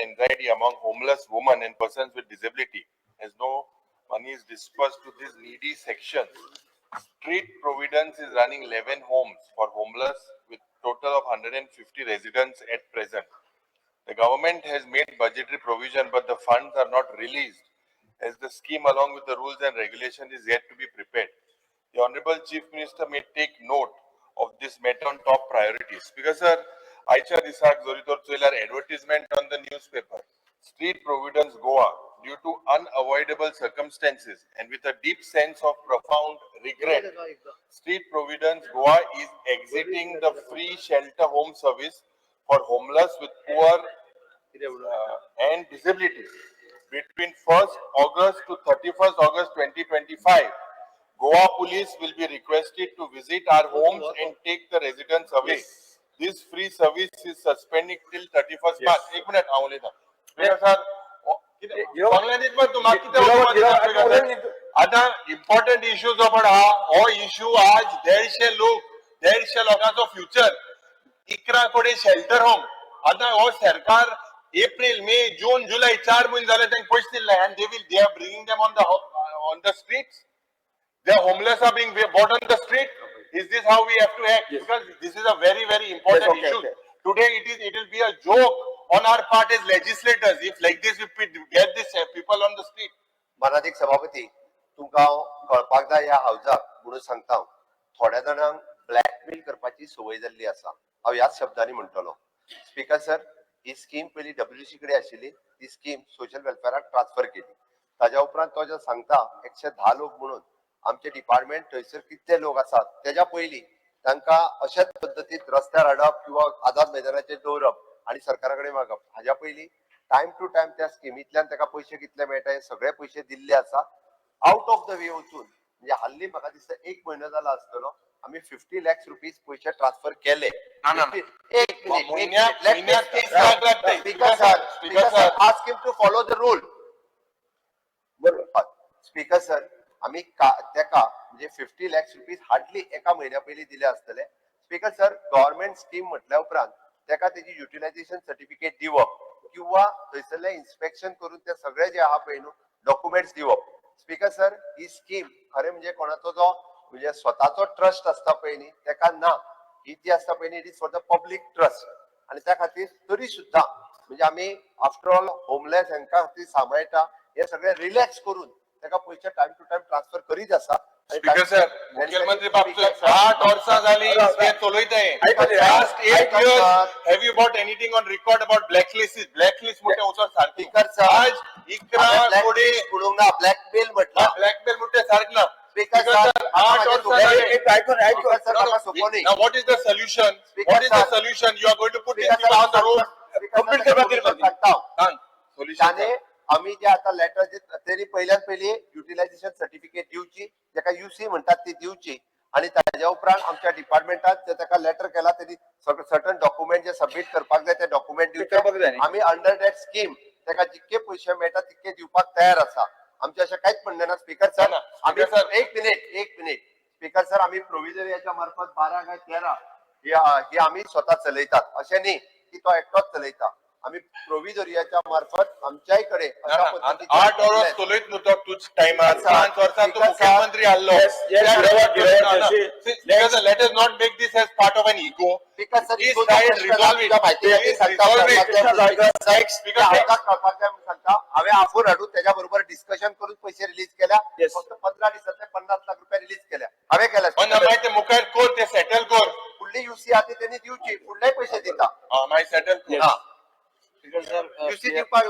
anxiety among homeless women and persons with disability, as no money is dispersed to these needy sections. Street Providence is running 11 homes for homeless with total of 150 residents at present. The government has made budgetary provision, but the funds are not released, as the scheme along with the rules and regulation is yet to be prepared. The Honorable Chief Minister may take note of this matter on top priorities. Because sir, Aicha Disak Zoritor Tsuelar advertisement on the newspaper. Street Providence Goa, due to unavoidable circumstances and with a deep sense of profound regret, Street Providence Goa is exiting the free shelter home service for homeless with poor and disabilities. Between 1st August to 31st August 2025, Goa Police will be requested to visit our homes and take the residents away. Yes. This free service is suspending till 31st March. एक minute आवले था. मेरा sir Bangladesh में तुम्हारी किती आता important issues आपण हा issue आज 150 लोकांचं फ्युचर इकरा कोडे शेल्टर होम आता हो सरकार एप्रिल मे जून जुलै 4 महिने झाले त्यांनी पैसे दिले and they are bringing them on the streets. The homeless are being brought on the street. Is this how we have to act? Yes. Because this is a very, very important issue. Okay. Today it will be a joke on our part as legislators if like this if we get this people on the street. मानाधिक सभापती तुमका कळपाक जाय या हावजाक म्हणून सांगता थोड्या जाणांक blackmail करपाची सवय जाल्ली आसा हांव ह्याच शब्दांनी म्हणटलो. स्पीकर सर ही स्कीम पयली WC कडे आशिल्ली ती स्कीम सोशल वेलफेअराक ट्रान्सफर केली ताज्या उपरांत तो जे सांगता 110 लोक म्हणून आमचे डिपार्टमेंट थंयसर कितले लोक आसात त्याच्या पयली तांकां अशाच पद्दतीत रस्त्यार हाडप किंवा आझाद मैदानाचेर दवरप आणि सरकारा कडेन मागप हाज्या पयली टाइम टू टाइम त्या स्किमींतल्यान ताका पयशे कितले मेळटा हे सगळे पयशे दिल्ले आसा. आउट ऑफ द वे वचून म्हणजे हाल्ली म्हाका दिसता 1 म्हयनो जाला आसतलो आम्ही 50 लाख रुपीज पैसे ट्रान्सफर केले. Ask him to follow the rule. Speaker sir आम्ही त्याका म्हणजे 50 लाख रुपीज हार्डली एका महिन्या पयलीं दिले आसतले. स्पीकर सर गव्हर्नमेंट स्कीम म्हटल्या उपरांत त्याका त्याची युटिलायझेशन सर्टिफिकेट दिवप किंवा थंयसरले इन्स्पेक्शन करून ते सगळे जे आहा पळय न्हू डॉक्युमेंट्स दिवप. स्पीकर सर ही स्कीम खरे म्हणजे कोणाचो जो म्हणजे स्वतःचो ट्रस्ट असता पळय न्ही तेका ना ही जी असता पळय न्ही it is for the public trust आणि त्या खातीर तरी सुद्धा म्हणजे आम्ही आफ्टर ऑल होमलेस हांकां खातीर सांबाळटा हे सगळे रिलॅक्स करून ताका पैसे टाइम टू टाइम ट्रान्सफर करीत आसा. स्पीकर सर मुख्यमंत्री बाबतीत 8 वर्सां जाली हे चलयताय. Last 8 years have you got anything on record about blacklist मोठे उचल सारखी स्पीकर सर आज इकरा कोडे पुढूंगा ब्लॅकमेल म्हटला ब्लॅकमेल मोठे सारखला. स्पीकर सर 8 वर्सां जाली ऐकून सर म्हाका सोपोनी. Now what is the solution? What is the solution? You are going to put these people on the road. Complete करपाक सांगता solution आम्ही जे आता लेटर तरी पहिल्यान पयली युटिलायझेशन सर्टिफिकेट दिवची जेका UC म्हणतात ती दिवची आणि ताज्या उपरांत आमच्या डिपार्टमेंटात जे ताका लेटर केला तरी सर्टन डॉक्युमेंट जे सबमिट करपाक जाय ते डॉक्युमेंट दिवचे. आम्ही अंडर दॅट स्कीम ताका जितके पैसे मेळटा तितके दिवपाक तयार आसा. आमचे अशें कांयच म्हणणे ना. स्पीकर सर आम्ही सर एक मिनिट स्पीकर सर आम्ही प्रोव्हिजरियाच्या मार्फत 12 काय 13 हे आम्ही स्वतः चलयतात अशें न्ही की तो एकटोच चलयता. आम्ही प्रोव्हिजरियाच्या मार्फत आमच्याय कडे 8 वर्स चलयत न्हू तूच टायमार 5 वर्सां तू मुख्यमंत्री आल्लो. Let us not make this as part of an ego. Speaker sir हांवें आफूर हाडून त्याच्या बरोबर डिस्कशन करून पैसे रिलीज केल्या. फक्त 15 दिसांतले 50 लाख रुपये रिलीज केल्या हांवें केल्या. मुखार कोर ते सेटल कोर फुडली UC आहा ती त्यांनी दिवची फुडलेय पैसे दिता मागीर सेटल कोर. UC दिवपाक